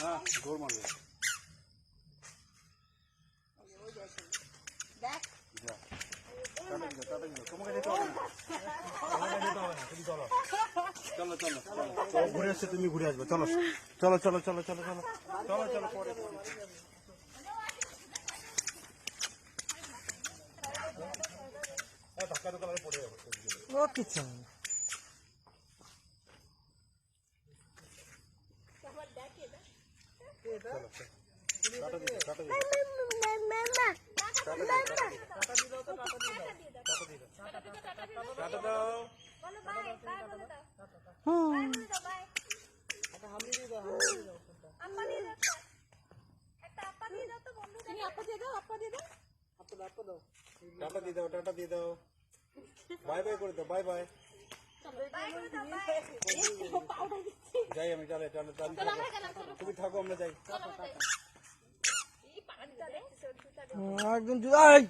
হ্যাঁ গোল মারবে দেখ তোমাকে যেতে হবে না তুমি চলো চলো চলো চলো ঘুরে আসছে তুমি ঘুরে আসবে চলো চলো চলো চলো চলো চলো চলো চলো পরে ধাক্কা ধোকা লাগে পড়ে যাবে ও কিছু না টাটা দিয়ে দাও টাটা দিয়ে দাও বাই বাই করে দাও বাই বাই যাই আমি চলে চলো তুমি থাকো আমরা যাই একদম জুড়াই